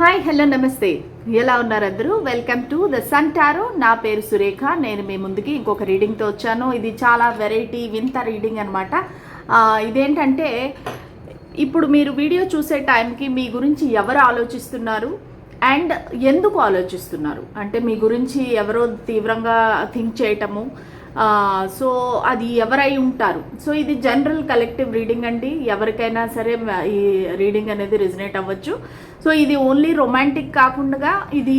Hi hello నమస్తే, ఎలా ఉన్నారు అందరూ? Welcome to the sun tarot. నా పేరు సురేఖ. నేను మీ ముందుకి ఇంకొక రీడింగ్తో వచ్చాను. ఇది చాలా వెరైటీ వింత రీడింగ్ అనమాట. ఇదేంటంటే ఇప్పుడు మీరు వీడియో చూసే టైంకి మీ గురించి ఎవరు ఆలోచిస్తున్నారు అండ్ ఎందుకు ఆలోచిస్తున్నారు అంటే మీ గురించి ఎవరో తీవ్రంగా థింక్ చేయటము. సో అది ఎవరై ఉంటారు. సో ఇది జనరల్ కలెక్టివ్ రీడింగ్ అండి. ఎవరికైనా సరే ఈ రీడింగ్ అనేది రిజనేట్ అవ్వచ్చు. సో ఇది ఓన్లీ రొమాంటిక్ కాకుండా ఇది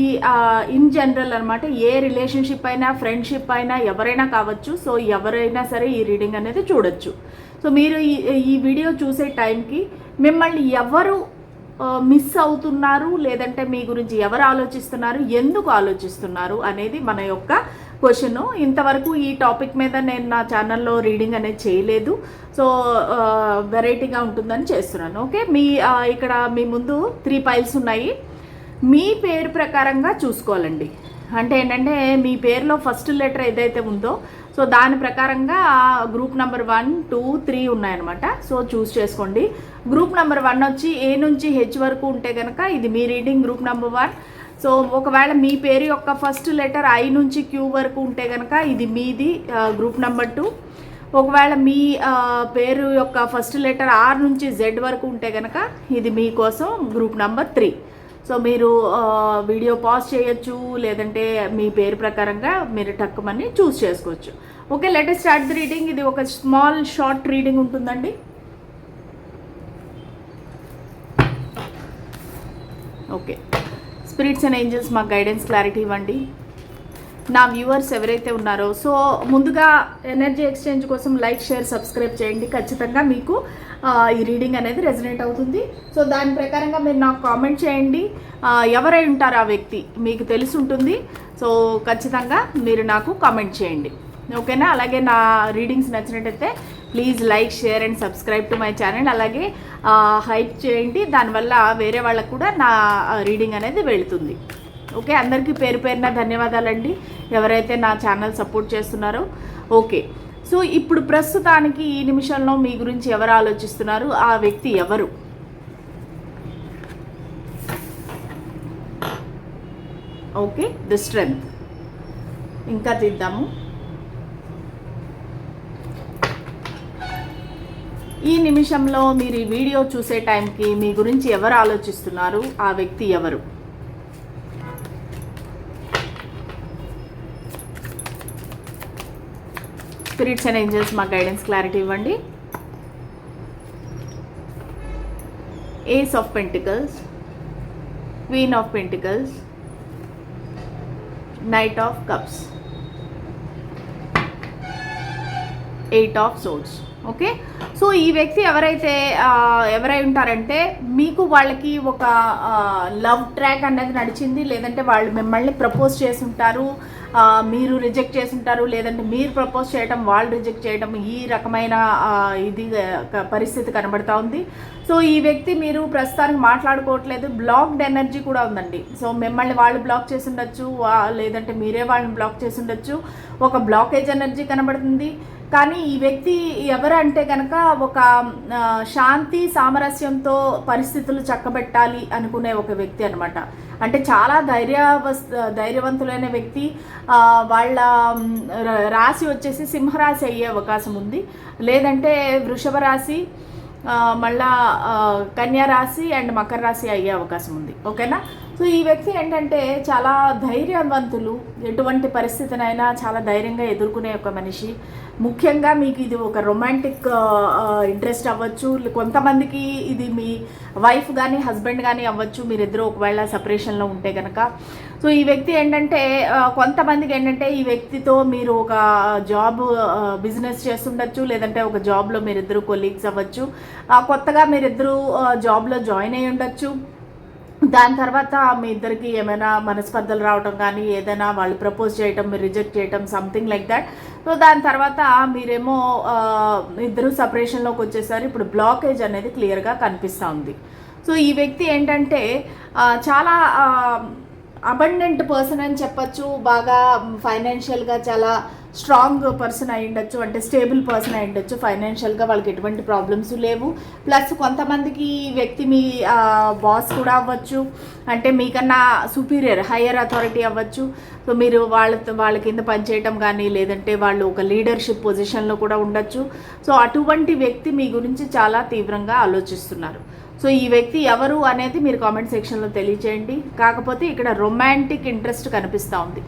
ఇన్ జనరల్ అనమాట. ఏ రిలేషన్షిప్ అయినా ఫ్రెండ్షిప్ అయినా ఎవరైనా కావచ్చు. సో ఎవరైనా సరే ఈ రీడింగ్ అనేది చూడొచ్చు. సో మీరు ఈ వీడియో చూసే టైంకి మిమ్మల్ని ఎవరు మిస్ అవుతున్నారు, లేదంటే మీ గురించి ఎవరు ఆలోచిస్తున్నారు, ఎందుకు ఆలోచిస్తున్నారు అనేది మన యొక్క క్వశ్చన్. ఇంతవరకు ఈ టాపిక్ మీద నేను నా ఛానల్లో రీడింగ్ అనేది చేయలేదు. సో వెరైటీగా ఉంటుందని చేస్తున్నాను. ఓకే, ఇక్కడ మీ ముందు 3 piles ఉన్నాయి. మీ పేరు ప్రకారంగా చూసుకోవాలండి. అంటే ఏంటంటే మీ పేరులో ఫస్ట్ లెటర్ ఏదైతే ఉందో సో దాని ప్రకారంగా గ్రూప్ నెంబర్ 1, 2, 3 ఉన్నాయన్నమాట. సో చూస్ చేసుకోండి. గ్రూప్ నెంబర్ 1 వచ్చి ఏ నుంచి హెచ్ వరకు ఉంటే కనుక ఇది మీ రీడింగ్ గ్రూప్ నెంబర్ 1. సో ఒకవేళ మీ పేరు యొక్క ఫస్ట్ లెటర్ ఐ నుంచి క్యూ వరకు ఉంటే కనుక ఇది మీది గ్రూప్ నెంబర్ 2. ఒకవేళ మీ పేరు యొక్క ఫస్ట్ లెటర్ ఆర్ నుంచి జెడ్ వరకు ఉంటే కనుక ఇది మీకోసం గ్రూప్ నెంబర్ 3. సో మీరు వీడియో పాజ్ చేయొచ్చు, లేదంటే మీ పేరు ప్రకారంగా మీరు టక్కుమని చూస్ చేసుకోవచ్చు. Okay, let us start the reading. ఇది ఒక స్మాల్ షార్ట్ రీడింగ్ ఉంటుందండి. ఓకే, స్పిరిట్స్ అండ్ ఏంజల్స్ మాకు గైడెన్స్ క్లారిటీ ఇవ్వండి. నా వ్యూవర్స్ ఎవరైతే ఉన్నారో సో ముందుగా ఎనర్జీ ఎక్స్చేంజ్ కోసం లైక్, షేర్, సబ్స్క్రైబ్ చేయండి. ఖచ్చితంగా మీకు ఈ రీడింగ్ అనేది రెజనేట్ అవుతుంది. సో దాని ప్రకారంగా మీరు నాకు కామెంట్ చేయండి. ఎవరై ఉంటారు ఆ వ్యక్తి మీకు తెలిసి ఉంటుంది. సో ఖచ్చితంగా మీరు నాకు కామెంట్ చేయండి. ఓకేనా? అలాగే నా రీడింగ్స్ నచ్చినట్టయితే please like, share and subscribe to my channel. అలాగే హైప్ చేయండి. దానివల్ల వేరే వాళ్ళకు కూడా నా రీడింగ్ అనేది వెళుతుంది. ఓకే, అందరికీ పేరు పేరున ధన్యవాదాలండి ఎవరైతే నా ఛానల్ సపోర్ట్ చేస్తున్నారో. ఓకే, సో ఇప్పుడు ప్రస్తుతానికి ఈ నిమిషంలో మీ గురించి ఎవరు ఆలోచిస్తున్నారు, ఆ వ్యక్తి ఎవరు? Okay, the strength. ఇంకా తీద్దాము. ఈ నిమిషంలో మీరు ఈ వీడియో చూసే టైంకి మీ గురించి ఎవరు ఆలోచిస్తున్నారు, ఆ వ్యక్తి ఎవరు? స్పిరిట్స్ అండ్ ఏంజల్స్ మా గైడెన్స్ క్లారిటీ ఇవ్వండి. Ace of pentacles, queen of pentacles, knight of cups, 8 of swords. Okay, so ఈ వ్యక్తి ఎవరై ఉంటారంటే మీకు వాళ్ళకి ఒక లవ్ ట్రాక్ అనేది నడిచింది, లేదంటే వాళ్ళు మిమ్మల్ని ప్రపోజ్ చేసి ఉంటారు, మీరు రిజెక్ట్ చేసి ఉంటారు, లేదంటే మీరు ప్రపోజ్ చేయడం వాళ్ళు రిజెక్ట్ చేయడం, ఈ రకమైన ఇది పరిస్థితి కనబడతా ఉంది. సో ఈ వ్యక్తి మీరు ప్రస్తుతానికి మాట్లాడుకోవట్లేదు. బ్లాక్డ్ ఎనర్జీ కూడా ఉందండి. సో మిమ్మల్ని వాళ్ళు బ్లాక్ చేసి ఉండొచ్చు, లేదంటే మీరే వాళ్ళని బ్లాక్ చేసి ఉండొచ్చు. ఒక బ్లాకేజ్ ఎనర్జీ కనబడుతుంది. కానీ ఈ వ్యక్తి ఎవరంటే కనుక ఒక శాంతి సామరస్యంతో పరిస్థితులు చక్కబెట్టాలి అనుకునే ఒక వ్యక్తి అనమాట. అంటే చాలా ధైర్యవంతులైన వ్యక్తి. వాళ్ళ రాశి వచ్చేసి సింహరాశి అయ్యే అవకాశం ఉంది, లేదంటే వృషభ రాశి, మళ్ళా కన్యా రాశి అండ్ మకర రాశి అయ్యే అవకాశం ఉంది. ఓకేనా? సో ఈ వ్యక్తి ఏంటంటే చాలా ధైర్యవంతులు. ఎటువంటి పరిస్థితినైనా చాలా ధైర్యంగా ఎదుర్కొనే ఒక మనిషి. ముఖ్యంగా మీకు ఇది ఒక రొమాంటిక్ ఇంట్రెస్ట్ అవ్వచ్చు. కొంతమందికి ఇది మీ వైఫ్ కానీ హస్బెండ్ కానీ అవ్వచ్చు, మీరిద్దరూ ఒకవేళ సపరేషన్లో ఉంటే కనుక. సో ఈ వ్యక్తి ఏంటంటే కొంతమందికి ఏంటంటే ఈ వ్యక్తితో మీరు ఒక జాబ్ బిజినెస్ చేస్తుండొచ్చు, లేదంటే ఒక జాబ్లో మీరిద్దరూ కొలీగ్స్ అవ్వచ్చు. కొత్తగా మీరిద్దరూ జాబ్లో జాయిన్ అయ్యి ఉండొచ్చు. దాని తర్వాత మీ ఇద్దరికి ఏమైనా మనస్పర్ధలు రావటం కానీ, ఏదైనా వాళ్ళు ప్రపోజ్ చేయటం మీరు రిజెక్ట్ చేయటం, సంథింగ్ లైక్ దాట్. సో దాని తర్వాత మీరేమో ఇద్దరు సపరేషన్లోకి వచ్చేసరి ఇప్పుడు బ్లాకేజ్ అనేది క్లియర్గా కనిపిస్తూ ఉంది. సో ఈ వ్యక్తి ఏంటంటే చాలా అబండెంట్ పర్సన్ అని చెప్పచ్చు, బాగా ఫైనాన్షియల్గా చాలా స్ట్రాంగ్ పర్సన్ అయి ఉండొచ్చు, అంటే స్టేబుల్ పర్సన్ అయి ఉండొచ్చు. ఫైనాన్షియల్గా వాళ్ళకి ఎటువంటి ప్రాబ్లమ్స్ లేవు. ప్లస్ కొంతమందికి ఈ వ్యక్తి మీ బాస్ కూడా అవ్వచ్చు, అంటే మీకన్నా సుపీరియర్ హయ్యర్ అథారిటీ అవ్వచ్చు. సో మీరు వాళ్ళ కింద పనిచేయటం కానీ, లేదంటే వాళ్ళు ఒక లీడర్షిప్ పొజిషన్లో కూడా ఉండొచ్చు. సో అటువంటి వ్యక్తి మీ గురించి చాలా తీవ్రంగా ఆలోచిస్తున్నారు. సో ఈ వ్యక్తి ఎవరు అనేది మీరు కామెంట్ సెక్షన్లో తెలియచేయండి. కాకపోతే ఇక్కడ రొమాంటిక్ ఇంట్రెస్ట్ కనిపిస్తూ ఉంది.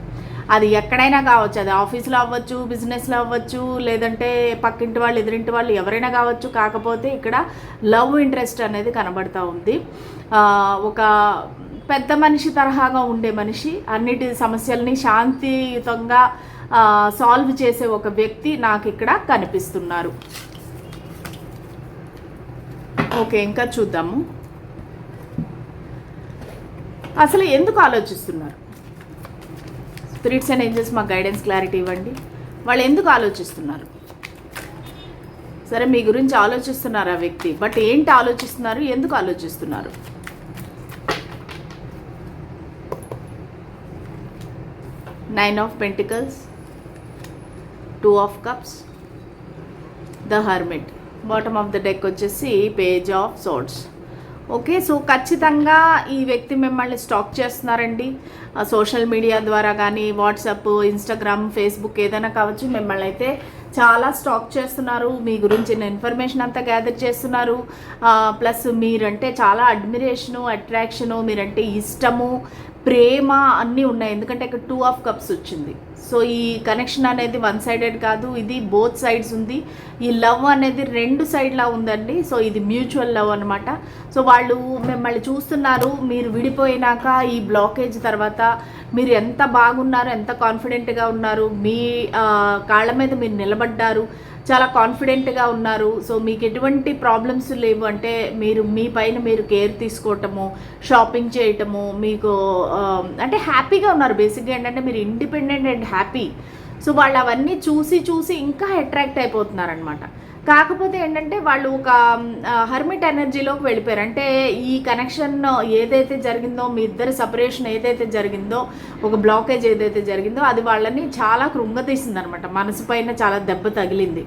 అది ఎక్కడైనా కావచ్చు, అది ఆఫీస్లో అవ్వచ్చు, బిజినెస్లో అవ్వచ్చు, లేదంటే పక్కింటి వాళ్ళు ఎదురింటి వాళ్ళు ఎవరైనా కావచ్చు. కాకపోతే ఇక్కడ లవ్ ఇంట్రెస్ట్ అనేది కనబడుతూ ఉంది. ఒక పెద్ద మనిషి తరహాగా ఉండే మనిషి, అన్నిటి సమస్యల్ని శాంతియుతంగా సాల్వ్ చేసే ఒక వ్యక్తి నాకు ఇక్కడ కనిపిస్తున్నారు. ఓకే, ఇంకా చూద్దాము. అసలు ఎందుకు ఆలోచిస్తున్నారు? స్పిరిట్స్ అండ్ ఏంజెల్స్ మాకు గైడెన్స్ క్లారిటీ ఇవ్వండి. వాళ్ళు ఎందుకు ఆలోచిస్తున్నారు? సరే, మీ గురించి ఆలోచిస్తున్నారు ఆ వ్యక్తి, బట్ ఏంటి ఆలోచిస్తున్నారు, ఎందుకు ఆలోచిస్తున్నారు? Nine of pentacles, 2 of cups, the hermit, bottom of the deck వచ్చేసి page of swords. Okay, so ఖచ్చితంగా ఈ వ్యక్తి మిమ్మల్ని స్టాక్ చేస్తున్నారండి. సోషల్ మీడియా ద్వారా కానీ, వాట్సాప్, ఇన్స్టాగ్రామ్, ఫేస్బుక్ ఏదైనా కావచ్చు, మిమ్మల్ని అయితే చాలా స్టాక్ చేస్తున్నారు. మీ గురించిన ఇన్ఫర్మేషన్ అంతా గ్యాదర్ చేస్తున్నారు. ప్లస్ మీరంటే చాలా అడ్మిరేషను, అట్రాక్షను, మీరంటే ఇష్టము, ప్రేమ అన్నీ ఉన్నాయి. ఎందుకంటే ఇక్కడ 2 ఆఫ్ కప్స్ వచ్చింది. సో ఈ కనెక్షన్ అనేది వన్ సైడెడ్ కాదు, ఇది బోత్ సైడ్స్ ఉంది. ఈ లవ్ అనేది 2 సైడ్లా ఉందండి. సో ఇది మ్యూచువల్ లవ్ అనమాట. సో వాళ్ళు మిమ్మల్ని చూస్తున్నారు. మీరు విడిపోయినాక ఈ బ్లాకేజ్ తర్వాత మీరు ఎంత బాగున్నారు, ఎంత కాన్ఫిడెంట్గా ఉన్నారు, మీ కాళ్ళ మీద మీరు నిలబడ్డారు, చాలా కాన్ఫిడెంట్గా ఉన్నారు. సో మీకు ఎటువంటి ప్రాబ్లమ్స్ లేవు. అంటే మీరు మీ పైన మీరు కేర్ తీసుకోవటము, షాపింగ్ చేయటము, మీకు అంటే హ్యాపీగా ఉన్నారు. బేసిక్గా ఏంటంటే మీరు ఇండిపెండెంట్ అండ్ హ్యాపీ. సో వాళ్ళు అవన్నీ చూసి ఇంకా అట్రాక్ట్ అయిపోతున్నారనమాట. కాకపోతే ఏంటంటే వాళ్ళు ఒక హర్మిట్ ఎనర్జీలోకి వెళ్ళిపోయారు. అంటే ఈ కనెక్షన్ ఏదైతే జరిగిందో, మీ ఇద్దరు సపరేషన్ ఏదైతే జరిగిందో, ఒక బ్లాకేజ్ ఏదైతే జరిగిందో, అది వాళ్ళని చాలా కృంగతీసింది అనమాట. మనసు పైన చాలా దెబ్బ తగిలింది.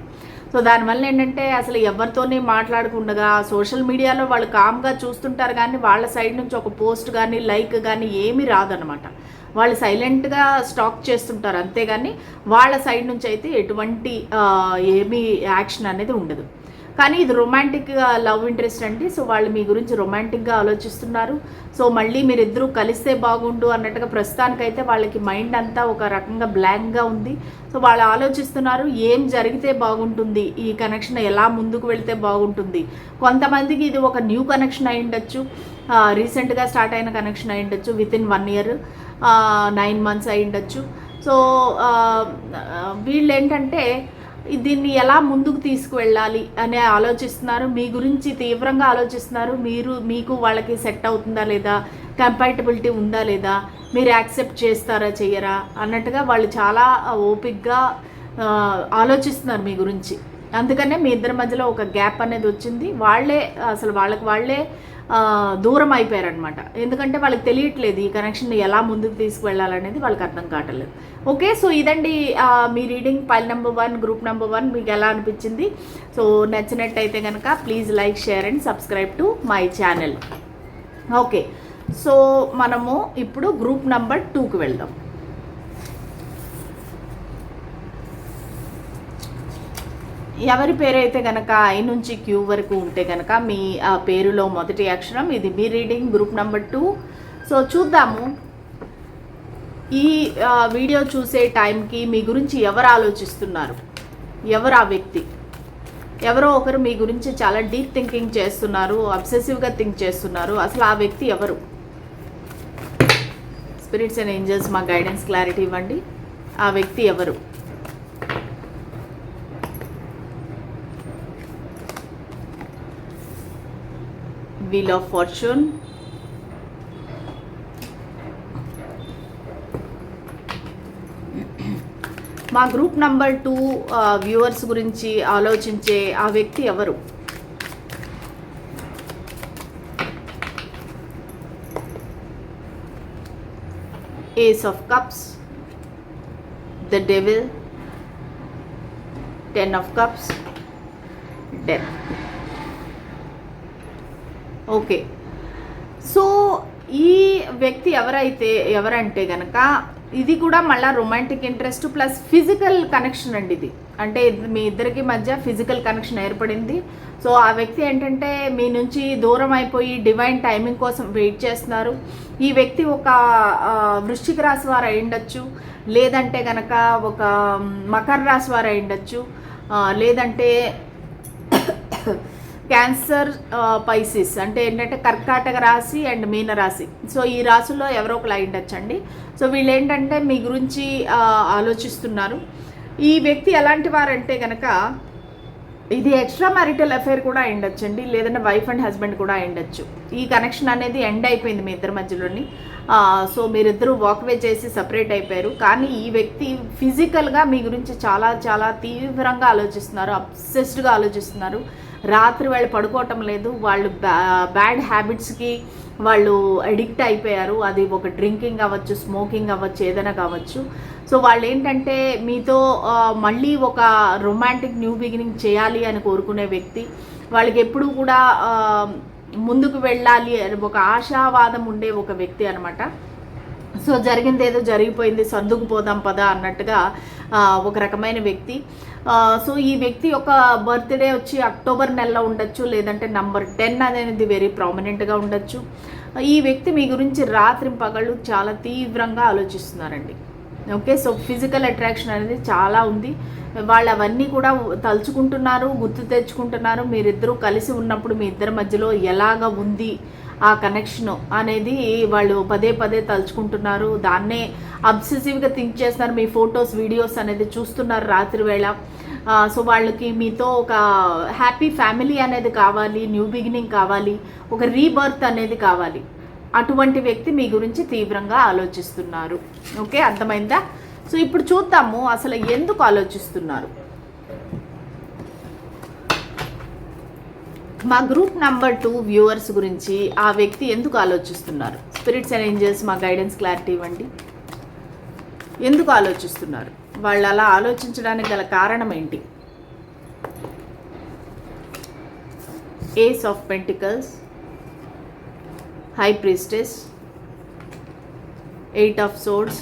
సో దానివల్ల ఏంటంటే అసలు ఎవరితోనే మాట్లాడకుండా సోషల్ మీడియాలో వాళ్ళు కామ్గా చూస్తుంటారు, కానీ వాళ్ళ సైడ్ నుంచి ఒక పోస్ట్ కానీ, లైక్ కానీ ఏమీ రాదనమాట. వాళ్ళు సైలెంట్గా స్టాక్ చేస్తుంటారు, అంతేగాని వాళ్ళ సైడ్ నుంచి అయితే ఎటువంటి ఏమీ యాక్షన్ అనేది ఉండదు. కానీ ఇది రొమాంటిక్ లవ్ ఇంట్రెస్ట్ అండి. సో వాళ్ళు మీ గురించి రొమాంటిక్గా ఆలోచిస్తున్నారు. సో మళ్ళీ మీరిద్దరూ కలిస్తే బాగుండు అన్నట్టుగా ప్రస్తుతానికైతే వాళ్ళకి మైండ్ అంతా ఒక రకంగా బ్లాంక్గా ఉంది. సో వాళ్ళు ఆలోచిస్తున్నారు, ఏం జరిగితే బాగుంటుంది, ఈ కనెక్షన్ ఎలా ముందుకు వెళితే బాగుంటుంది. కొంతమందికి ఇది ఒక న్యూ కనెక్షన్ అయి ఉండొచ్చు, రీసెంట్గా స్టార్ట్ అయిన కనెక్షన్ అయి ఉండొచ్చు, వితిన్ 1 ఇయర్ 9 మంత్స్ అయి ఉండొచ్చు. సో వీళ్ళు ఏంటంటే దీన్ని ఎలా ముందుకు తీసుకువెళ్ళాలి అని ఆలోచిస్తున్నారు. మీ గురించి తీవ్రంగా ఆలోచిస్తున్నారు. మీకు వాళ్ళకి సెట్ అవుతుందా లేదా, కంపాటబిలిటీ ఉందా లేదా, మీరు యాక్సెప్ట్ చేస్తారా చెయ్యరా అన్నట్టుగా వాళ్ళు చాలా ఓపిక్గా ఆలోచిస్తున్నారు మీ గురించి. అందుకనే మీ ఇద్దరి మధ్యలో ఒక గ్యాప్ అనేది వచ్చింది. వాళ్ళే దూరం అయిపోయారనమాట. ఎందుకంటే వాళ్ళకి తెలియట్లేదు ఈ కనెక్షన్ ఎలా ముందుకు తీసుకువెళ్ళాలనేది వాళ్ళకి అర్థం కావట్లేదు. ఓకే, సో ఇదండి మీ reading pile number 1, group number 1 మీకు ఎలా అనిపించింది? సో నచ్చినట్టయితే కనుక please like, share and subscribe to my channel. Okay, so మనము ఇప్పుడు గ్రూప్ నెంబర్ 2కి వెళ్దాం. ఎవరి పేరైతే కనుక ఐ నుంచి క్యూ వరకు ఉంటే కనుక మీ పేరులో మొదటి అక్షరం, ఇది మీ రీడింగ్ గ్రూప్ నెంబర్ 2. సో చూద్దాము ఈ వీడియో చూసే టైంకి మీ గురించి ఎవరు ఆలోచిస్తున్నారు, ఎవరు ఆ వ్యక్తి. ఎవరో ఒకరు మీ గురించి చాలా డీప్ థింకింగ్ చేస్తున్నారు, అబ్సెసివ్గా థింక్ చేస్తున్నారు. అసలు ఆ వ్యక్తి ఎవరు? స్పిరిట్స్ అండ్ ఏంజల్స్ మా గైడెన్స్ క్లారిటీ ఇవ్వండి. ఆ వ్యక్తి ఎవరు? వీల్ ఆఫ్ ఫార్చ్యూన్, మా గ్రూప్ నంబర్ 2 వ్యూవర్స్ గురించి ఆలోచించే ఆ వ్యక్తి ఎవరు? Ace of Cups, the Devil, 10 of Cups, Death. Okay, so ఈ వ్యక్తి ఎవరంటే గనక ఇది కూడా మళ్ళీ romantic interest plus physical connection అండి. ఇది అంటే మీ ఇద్దరికి మధ్య ఫిజికల్ కనెక్షన్ ఏర్పడింది. సో ఆ వ్యక్తి ఏంటంటే మీ నుంచి దూరం అయిపోయి డివైన్ టైమింగ్ కోసం వెయిట్ చేస్తున్నారు. ఈ వ్యక్తి ఒక వృశ్చిక రాశి వారు అయి ఉండొచ్చు, లేదంటే కనుక ఒక మకర రాశి వారు అయి ఉండొచ్చు, లేదంటే క్యాన్సర్, పైసిస్ అంటే ఏంటంటే కర్కాటక రాశి అండ్ మీన రాశి. సో ఈ రాశుల్లో ఎవరో ఒకరు అయి ఉండొచ్చండి. సో వీళ్ళు ఏంటంటే మీ గురించి ఆలోచిస్తున్నారు. ఈ వ్యక్తి ఎలాంటి వారంటే కనుక ఇది ఎక్స్ట్రా మ్యారిటల్ అఫైర్ కూడా అయి ఉండొచ్చండి, లేదంటే వైఫ్ అండ్ హస్బెండ్ కూడా అయి ఉండొచ్చు. ఈ కనెక్షన్ అనేది ఎండ్ అయిపోయింది మీ ఇద్దరి మధ్యలోని. సో మీరిద్దరూ వాక్వే చేసి సపరేట్ అయిపోయారు. కానీ ఈ వ్యక్తి ఫిజికల్గా మీ గురించి చాలా చాలా తీవ్రంగా ఆలోచిస్తున్నారు, అబ్సెస్డ్గా ఆలోచిస్తున్నారు. రాత్రి వాళ్ళు పడుకోవటం లేదు, వాళ్ళు బ్యాడ్ హ్యాబిట్స్కి వాళ్ళు అడిక్ట్ అయిపోయారు. అది ఒక డ్రింకింగ్ అవ్వచ్చు, స్మోకింగ్ అవ్వచ్చు, ఏదైనా కావచ్చు. సో వాళ్ళు ఏంటంటే మీతో మళ్ళీ ఒక రొమాంటిక్ న్యూ బిగినింగ్ చేయాలి అని కోరుకునే వ్యక్తి. వాళ్ళకి ఎప్పుడూ కూడా ముందుకు వెళ్ళాలి అని ఒక ఆశావాదం ఉండే ఒక వ్యక్తి అనమాట. సో జరిగింది ఏదో జరిగిపోయింది, సర్దుకుపోదాం పదా అన్నట్టుగా ఒక రకమైన వ్యక్తి. సో ఈ వ్యక్తి యొక్క బర్త్డే వచ్చి అక్టోబర్ నెలలో ఉండొచ్చు, లేదంటే నంబర్ 10 అనేది వెరీ ప్రామినెంట్గా ఉండొచ్చు. ఈ వ్యక్తి మీ గురించి రాత్రి పగళ్ళు చాలా తీవ్రంగా ఆలోచిస్తున్నారండి. ఓకే, సో ఫిజికల్ అట్రాక్షన్ అనేది చాలా ఉంది. వాళ్ళు అవన్నీ కూడా తలుచుకుంటున్నారు, గుర్తు తెచ్చుకుంటున్నారు. మీరిద్దరూ కలిసి ఉన్నప్పుడు మీ ఇద్దరి మధ్యలో ఎలాగ ఉంది ఆ కనెక్షన్ అనేది వాళ్ళు పదే పదే తలుచుకుంటున్నారు. దాన్నే అబ్సెసివ్గా థింక్ చేస్తున్నారు. మీ ఫొటోస్, వీడియోస్ అనేది చూస్తున్నారు రాత్రి వేళ. సో వాళ్ళకి మీతో ఒక హ్యాపీ ఫ్యామిలీ అనేది కావాలి, న్యూ బిగినింగ్ కావాలి, ఒక రీబర్త్ అనేది కావాలి. అటువంటి వ్యక్తి మీ గురించి తీవ్రంగా ఆలోచిస్తున్నారు. ఓకే, అర్థమైందా? సో ఇప్పుడు చూద్దాము అసలు ఎందుకు ఆలోచిస్తున్నారు. మా గ్రూప్ నెంబర్ 2 వ్యూవర్స్ గురించి ఆ వ్యక్తి ఎందుకు ఆలోచిస్తున్నారు? స్పిరిట్స్ అండ్ ఏంజల్స్ మా గైడెన్స్ క్లారిటీ ఇవ్వండి. ఎందుకు ఆలోచిస్తున్నారు? వాళ్ళు అలా ఆలోచించడానికి గల కారణం ఏంటి? Ace of pentacles, high priestess, 8 of swords,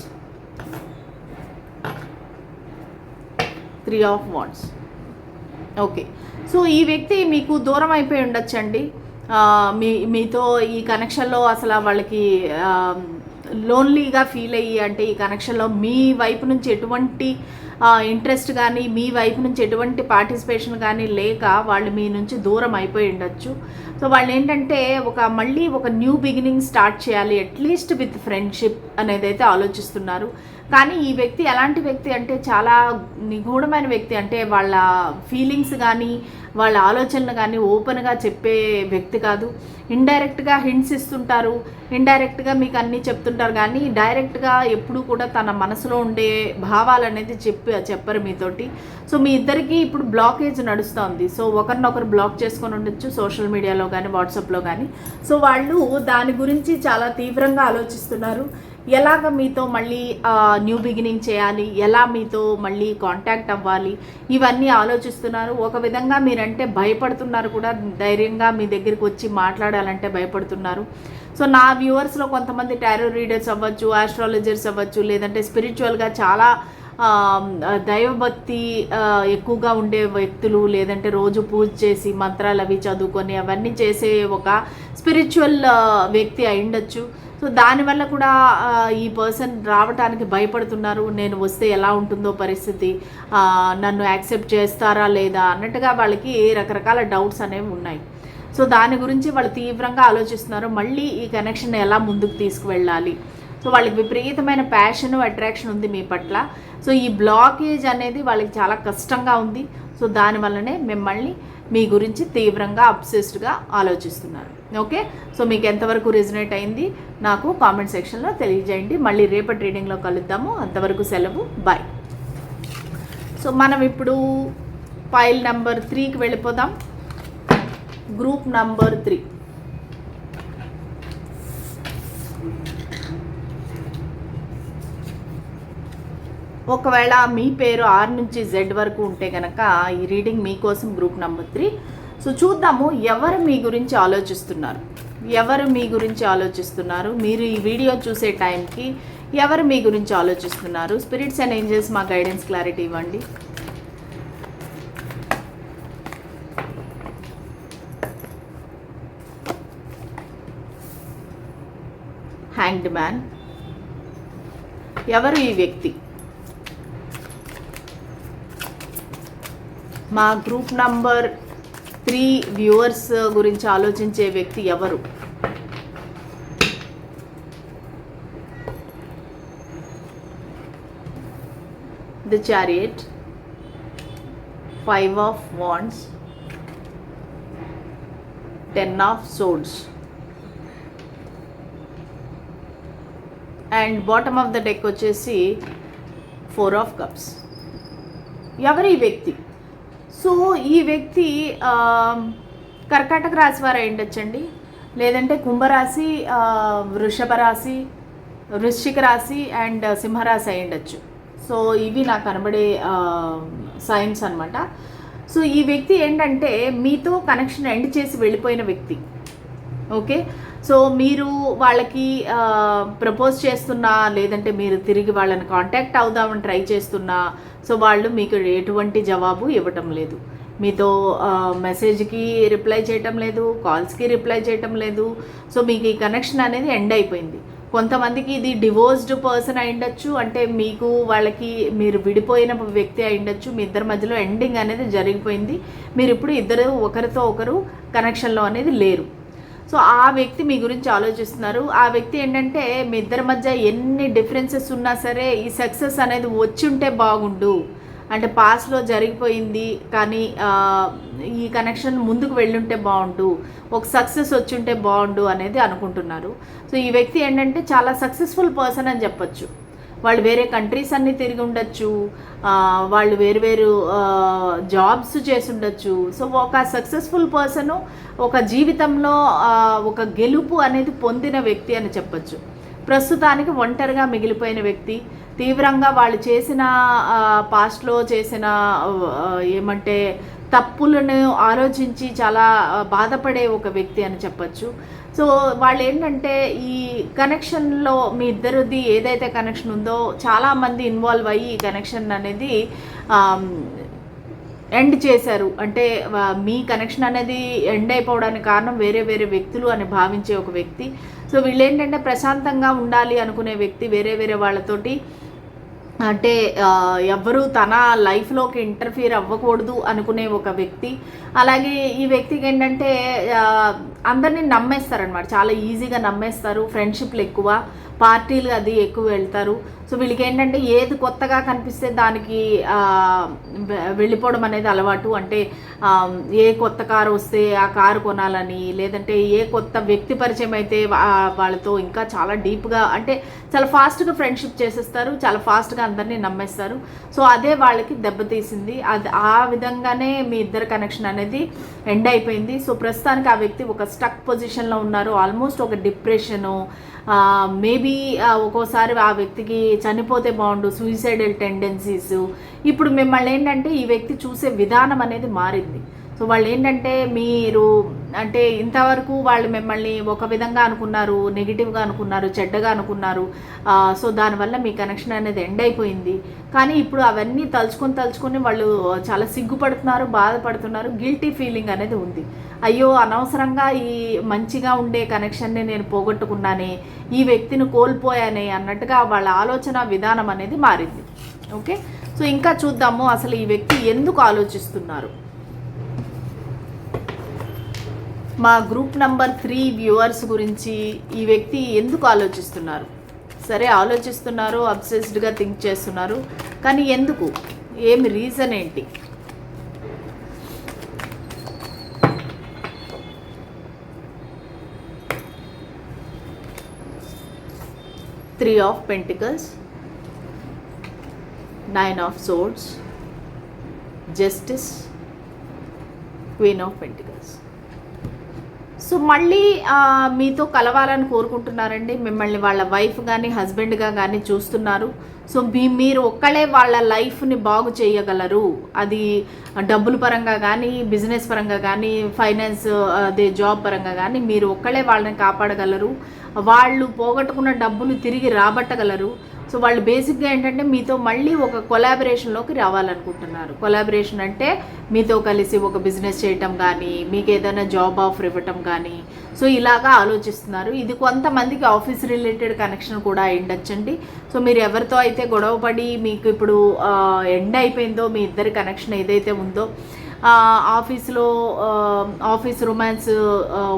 3 of wands. Okay, so ఈ వ్యక్తి మీకు దూరం అయిపోయి ఉండొచ్చండి. మీతో ఈ కనెక్షన్లో అసలు వాళ్ళకి లోన్లీగా ఫీల్ అయ్యి, అంటే ఈ కనెక్షన్లో మీ వైపు నుంచి ఎటువంటి ఇంట్రెస్ట్ కానీ, మీ వైపు నుంచి ఎటువంటి పార్టిసిపేషన్ కానీ లేక వాళ్ళు మీ నుంచి దూరం అయిపోయి ఉండొచ్చు. సో వాళ్ళు ఏంటంటే మళ్ళీ ఒక న్యూ బిగినింగ్ స్టార్ట్ చేయాలి, అట్లీస్ట్ విత్ ఫ్రెండ్షిప్ అనేది అయితే ఆలోచిస్తున్నారు. కానీ ఈ వ్యక్తి ఎలాంటి వ్యక్తి అంటే చాలా నిగూఢమైన వ్యక్తి. అంటే వాళ్ళ ఫీలింగ్స్ కానీ వాళ్ళ ఆలోచనలు కానీ ఓపెన్గా చెప్పే వ్యక్తి కాదు. ఇండైరెక్ట్గా హింట్స్ ఇస్తుంటారు, ఇండైరెక్ట్గా మీకు అన్నీ చెప్తుంటారు, కానీ డైరెక్ట్గా ఎప్పుడూ కూడా తన మనసులో ఉండే భావాలు అనేది చెప్పరు మీతోటి. సో మీ ఇద్దరికి ఇప్పుడు బ్లాకేజ్ నడుస్తుంది. సో ఒకరినొకరు బ్లాక్ చేసుకొని ఉండొచ్చు, సోషల్ మీడియాలో కానీ వాట్సాప్లో కానీ. సో వాళ్ళు దాని గురించి చాలా తీవ్రంగా ఆలోచిస్తున్నారు. ఎలాగ మీతో మళ్ళీ న్యూ బిగినింగ్ చేయాలి, ఎలా మీతో మళ్ళీ కాంటాక్ట్ అవ్వాలి, ఇవన్నీ ఆలోచిస్తున్నారు. ఒక విధంగా మీరంటే భయపడుతున్నారు కూడా, ధైర్యంగా మీ దగ్గరికి వచ్చి మాట్లాడాలంటే భయపడుతున్నారు. సో నా వ్యూవర్స్లో కొంతమంది టారో రీడర్స్ అవ్వచ్చు, ఆస్ట్రాలజర్స్ అవ్వచ్చు, లేదంటే స్పిరిచువల్గా చాలా దైవభక్తి ఎక్కువగా ఉండే వ్యక్తులు, లేదంటే రోజు పూజ చేసి మంత్రాలు అవి చదువుకొని అవన్నీ చేసే ఒక స్పిరిచువల్ వ్యక్తి అయి ఉండొచ్చు. సో దానివల్ల కూడా ఈ పర్సన్ రావటానికి భయపడుతున్నారు. నేను వస్తే ఎలా ఉంటుందో పరిస్థితి, నన్ను యాక్సెప్ట్ చేస్తారా లేదా అన్నట్టుగా వాళ్ళకి రకరకాల డౌట్స్ అనేవి ఉన్నాయి. సో దాని గురించి వాళ్ళు తీవ్రంగా ఆలోచిస్తున్నారు. మళ్ళీ ఈ కనెక్షన్ ఎలా ముందుకు తీసుకువెళ్ళాలి. సో వాళ్ళకి విపరీతమైన ప్యాషన్, అట్రాక్షన్ ఉంది మీ పట్ల. సో ఈ బ్లాకేజ్ అనేది వాళ్ళకి చాలా కష్టంగా ఉంది. సో దానివల్లనే మిమ్మల్ని మీ గురించి తీవ్రంగా అబ్సెస్డ్గా ఆలోచిస్తున్నారు. ఓకే, సో మీకు ఎంతవరకు రెజనేట్ అయింది నాకు కామెంట్ సెక్షన్లో తెలియజేయండి. మళ్ళీ రేపటి రీడింగ్లో కలుద్దాము. అంతవరకు సెలవు, బాయ్. సో మనం ఇప్పుడు ఫైల్ నెంబర్ 3కి వెళ్ళిపోదాం. Group number 3. ఒకవేళ మీ పేరు R నుంచి Z వరకు ఉంటే కనుక ఈ రీడింగ్ మీకోసం గ్రూప్ నెంబర్ 3. సో చూద్దాము ఎవరు మీ గురించి ఆలోచిస్తున్నారు, ఎవరు మీ గురించి ఆలోచిస్తున్నారు, మీరు ఈ వీడియో చూసే టైంకి ఎవరు మీ గురించి ఆలోచిస్తున్నారు. స్పిరిట్స్ అండ్ ఏంజల్స్ మా గైడెన్స్ క్లారిటీ ఇవ్వండి. Hanged man. ఎవరు ఈ వ్యక్తి? మా గ్రూప్ నంబర్ 3 వ్యూవర్స్ గురించి ఆలోచించే వ్యక్తి ఎవరు? The chariot, 5 of wands, 10 of swords and bottom of the deck వచ్చేసి 4 ఆఫ్ కప్స్. ఎవరు ఈ వ్యక్తి? సో ఈ వ్యక్తి కర్కాటక రాశి వారు అయి ఉండొచ్చండి, లేదంటే కుంభరాశి, వృషభ రాశి, వృశ్చిక రాశి అండ్ సింహరాశి అయి ఉండొచ్చు. సో ఇవి నాకు కనబడే సైన్స్ అనమాట. సో ఈ వ్యక్తి ఏంటంటే మీతో కనెక్షన్ ఎండ్ చేసి వెళ్ళిపోయిన వ్యక్తి. ఓకే, సో మీరు వాళ్ళకి ప్రపోజ్ చేస్తున్నా, లేదంటే మీరు తిరిగి వాళ్ళని కాంటాక్ట్ అవుదామని ట్రై చేస్తున్నా, సో వాళ్ళు మీకు ఎటువంటి జవాబు ఇవ్వటం లేదు. మీతో మెసేజ్కి రిప్లై చేయటం లేదు, కాల్స్కి రిప్లై చేయటం లేదు. సో మీకు ఈ కనెక్షన్ అనేది ఎండ్ అయిపోయింది. కొంతమందికి ఇది డివోర్స్డ్ పర్సన్ అయి ఉండొచ్చు, అంటే మీకు వాళ్ళకి మీరు విడిపోయిన వ్యక్తి అయి ఉండొచ్చు. మీ ఇద్దరి మధ్యలో ఎండింగ్ అనేది జరిగిపోయింది. మీరు ఇప్పుడు ఇద్దరు ఒకరితో ఒకరు కనెక్షన్లో అనేది లేరు. సో ఆ వ్యక్తి మీ గురించి ఆలోచిస్తున్నారు. ఆ వ్యక్తి ఏంటంటే మీ ఇద్దరి మధ్య ఎన్ని డిఫరెన్సెస్ ఉన్నా సరే ఈ సక్సెస్ అనేది వచ్చి ఉంటే బాగుండు, అంటే పాస్ట్లో జరిగిపోయింది కానీ ఈ కనెక్షన్ ముందుకు వెళ్ళుంటే బాగుండు, ఒక సక్సెస్ వచ్చి ఉంటే బాగుండు అనేది అనుకుంటున్నారు. సో ఈ వ్యక్తి ఏంటంటే చాలా సక్సెస్ఫుల్ పర్సన్ అని చెప్పొచ్చు. వాళ్ళు వేరే కంట్రీస్ అన్నీ తిరిగి ఉండొచ్చు, వాళ్ళు వేరు జాబ్స్ చేసి ఉండొచ్చు. సో ఒక సక్సెస్ఫుల్ పర్సను ఒక జీవితంలో ఒక గెలుపు అనేది పొందిన వ్యక్తి అని చెప్పొచ్చు. ప్రస్తుతానికి ఒంటరిగా మిగిలిపోయిన వ్యక్తి, తీవ్రంగా వాళ్ళు చేసిన పాస్ట్లో చేసిన ఏమంటే తప్పులను ఆలోచించి చాలా బాధపడే ఒక వ్యక్తి అని చెప్పచ్చు. సో వాళ్ళు ఏంటంటే ఈ కనెక్షన్లో మీ ఇద్దరిది ఏదైతే కనెక్షన్ ఉందో చాలామంది ఇన్వాల్వ్ అయ్యి ఈ కనెక్షన్ అనేది ఎండ్ చేశారు. అంటే మీ కనెక్షన్ అనేది ఎండ్ అయిపోవడానికి కారణం వేరే వేరే వ్యక్తులు అని భావించే ఒక వ్యక్తి. సో వీళ్ళు ఏంటంటే ప్రశాంతంగా ఉండాలి అనుకునే వ్యక్తి, వేరే వాళ్ళతోటి అంటే ఎవ్వరూ తన లైఫ్లోకి ఇంటర్ఫియర్ అవ్వకూడదు అనుకునే ఒక వ్యక్తి. అలాగే ఈ వ్యక్తికి ఏంటంటే అందరినీ నమ్మేస్తారనమాట, చాలా ఈజీగా నమ్మేస్తారు. ఫ్రెండ్షిప్లు ఎక్కువ, పార్టీలు అది ఎక్కువ వెళ్తారు. సో వీళ్ళకి ఏంటంటే ఏది కొత్తగా కనిపిస్తే దానికి వెళ్ళిపోవడం అనేది అలవాటు. అంటే ఏ కొత్త కారు వస్తే ఆ కారు కొనాలని, లేదంటే ఏ కొత్త వ్యక్తి పరిచయం అయితే వాళ్ళతో ఇంకా చాలా డీప్గా, అంటే చాలా ఫాస్ట్గా ఫ్రెండ్షిప్ చేసేస్తారు, చాలా ఫాస్ట్గా అందరినీ నమ్మేస్తారు. సో అదే వాళ్ళకి దెబ్బతీసింది. అది ఆ విధంగానే మీ ఇద్దరు కనెక్షన్ అనేది ఎండ్ అయిపోయింది. సో ప్రస్తుతానికి ఆ వ్యక్తి ఒక స్టక్ పొజిషన్లో ఉన్నారు, ఆల్మోస్ట్ ఒక డిప్రెషను, మేబీ ఒక్కోసారి ఆ వ్యక్తికి చనిపోతే బాగుండు, సూసైడల్ టెండెన్సీస్. ఇప్పుడు మిమ్మల్ని ఏంటంటే ఈ వ్యక్తి చూసే విధానం అనేది మారింది. సో వాళ్ళు ఏంటంటే మీరు అంటే ఇంతవరకు వాళ్ళు మిమ్మల్ని ఒక విధంగా అనుకున్నారు, నెగిటివ్గా అనుకున్నారు, చెడ్డగా అనుకున్నారు. సో దానివల్ల మీ కనెక్షన్ అనేది ఎండ్ అయిపోయింది. కానీ ఇప్పుడు అవన్నీ తలుచుకొని వాళ్ళు చాలా సిగ్గుపడుతున్నారు, బాధపడుతున్నారు, గిల్టీ ఫీలింగ్ అనేది ఉంది. అయ్యో అనవసరంగా ఈ మంచిగా ఉండే కనెక్షన్ని నేను పోగొట్టుకున్నానే, ఈ వ్యక్తిని కోల్పోయానే అన్నట్టుగా వాళ్ళ ఆలోచన విధానం అనేది మారింది. ఓకే, సో ఇంకా చూద్దాము అసలు ఈ వ్యక్తి ఎందుకు ఆలోచిస్తున్నారు. మా గ్రూప్ నంబర్ 3 వ్యూవర్స్ గురించి ఈ వ్యక్తి ఎందుకు ఆలోచిస్తున్నారు? సరే ఆలోచిస్తున్నారు, అబ్సెస్డ్గా థింక్ చేస్తున్నారు, కానీ ఎందుకు, ఏమి రీజన్ ఏంటి? Three of Pentacles, 9 of Swords, Justice, Queen of Pentacles. So మళ్ళీ మీతో కలవాలని కోరుకుంటున్నారండి. మిమ్మల్ని వాళ్ళ వైఫ్ కానీ హస్బెండ్గా కానీ చూస్తున్నారు. సో మీరు ఒక్కళ్ళే వాళ్ళ లైఫ్ని బాగు చేయగలరు. అది డబ్బుల పరంగా కానీ, బిజినెస్ పరంగా కానీ, ఫైనాన్స్ అదే జాబ్ పరంగా కానీ మీరు ఒక్కళ్ళే వాళ్ళని కాపాడగలరు. వాళ్ళు పోగొట్టుకున్న డబ్బులు తిరిగి రాబట్టగలరు. సో వాళ్ళు బేసిక్గా ఏంటంటే మీతో మళ్ళీ ఒక కొలాబరేషన్లోకి రావాలనుకుంటున్నారు. కొలాబరేషన్ అంటే మీతో కలిసి ఒక బిజినెస్ చేయటం కానీ, మీకు ఏదైనా జాబ్ ఆఫర్ ఇవ్వటం కానీ, సో ఇలాగా ఆలోచిస్తున్నారు. ఇది కొంతమందికి ఆఫీస్ రిలేటెడ్ కనెక్షన్ కూడా అయ్యుండొచ్చండి. సో మీరు ఎవరితో అయితే గొడవపడి మీకు ఇప్పుడు ఎండ్ అయిపోయిందో మీ ఇద్దరి కనెక్షన్ ఏదైతే ఉందో, ఆఫీస్లో ఆఫీస్ రొమాన్స్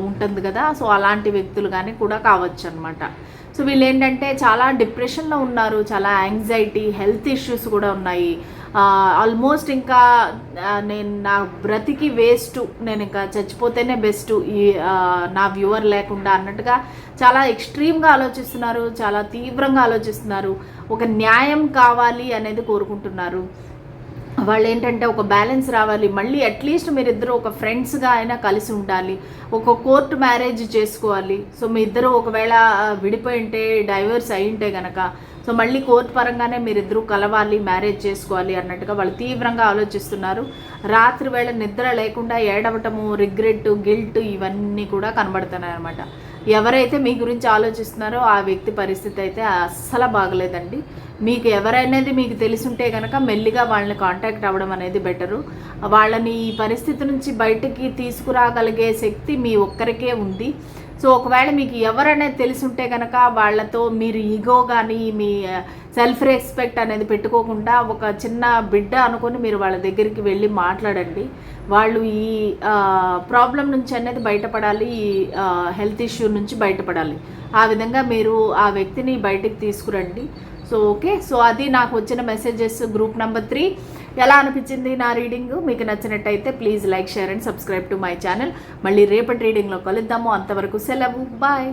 ఉంటుంది కదా, సో అలాంటి వ్యక్తులు కానీ కూడా కావచ్చు అనమాట. సో వీళ్ళు ఏంటంటే చాలా డిప్రెషన్లో ఉన్నారు, చాలా యాంగ్జైటీ, హెల్త్ ఇష్యూస్ కూడా ఉన్నాయి. ఆల్మోస్ట్ ఇంకా నేను నా బ్రతికి వేస్ట్, నేను ఇంకా చచ్చిపోతేనే బెస్ట్ ఈ నా వ్యూవర్ లేకుండా అన్నట్టుగా చాలా ఎక్స్ట్రీమ్గా ఆలోచిస్తున్నారు, చాలా తీవ్రంగా ఆలోచిస్తున్నారు. ఒక న్యాయం కావాలి అనేది కోరుకుంటున్నారు. వాళ్ళు ఏంటంటే ఒక బ్యాలెన్స్ రావాలి, మళ్ళీ అట్లీస్ట్ మీరిద్దరూ ఒక ఫ్రెండ్స్గా అయినా కలిసి ఉండాలి, ఒక కోర్టు మ్యారేజ్ చేసుకోవాలి. సో మీ ఇద్దరు ఒకవేళ విడిపోయి ఉంటే, డైవర్స్ అయి ఉంటే కనుక, సో మళ్ళీ కోర్టు పరంగానే మీరిద్దరూ కలవాలి, మ్యారేజ్ చేసుకోవాలి అన్నట్టుగా వాళ్ళు తీవ్రంగా ఆలోచిస్తున్నారు. రాత్రి వేళ నిద్ర లేకుండా ఏడవటము, రిగ్రెట్, గిల్ట్ ఇవన్నీ కూడా కనబడుతున్నాయి అనమాట. ఎవరైతే మీ గురించి ఆలోచిస్తున్నారో ఆ వ్యక్తి పరిస్థితి అయితే అస్సలు బాగలేదండి. మీకు ఎవరనేది మీకు తెలుసుంటే కనుక మెల్లిగా వాళ్ళని కాంటాక్ట్ అవ్వడం అనేది బెటరు. వాళ్ళని ఈ పరిస్థితి నుంచి బయటికి తీసుకురాగలిగే శక్తి మీ ఒక్కరికే ఉంది. సో ఒకవేళ మీకు ఎవరనేది తెలుసుంటే కనుక వాళ్ళతో మీరు ఈగో కానీ మీ సెల్ఫ్ రెస్పెక్ట్ అనేది పెట్టుకోకుండా ఒక చిన్న బిడ్డ అనుకొని మీరు వాళ్ళ దగ్గరికి వెళ్ళి మాట్లాడండి. వాళ్ళు ఈ ప్రాబ్లం నుంచి అనేది బయటపడాలి, ఈ హెల్త్ ఇష్యూ నుంచి బయటపడాలి. ఆ విధంగా మీరు ఆ వ్యక్తిని బయటికి తీసుకురండి. సో ఓకే, సో అది నాకు వచ్చిన మెసేజెస్. గ్రూప్ నెంబర్ 3 ఎలా అనిపించింది నా రీడింగ్? మీకు నచ్చినట్టయితే please like, share and subscribe to my channel. మళ్ళీ రేపటి రీడింగ్లో కలుద్దాము. అంతవరకు సెలవు, బాయ్.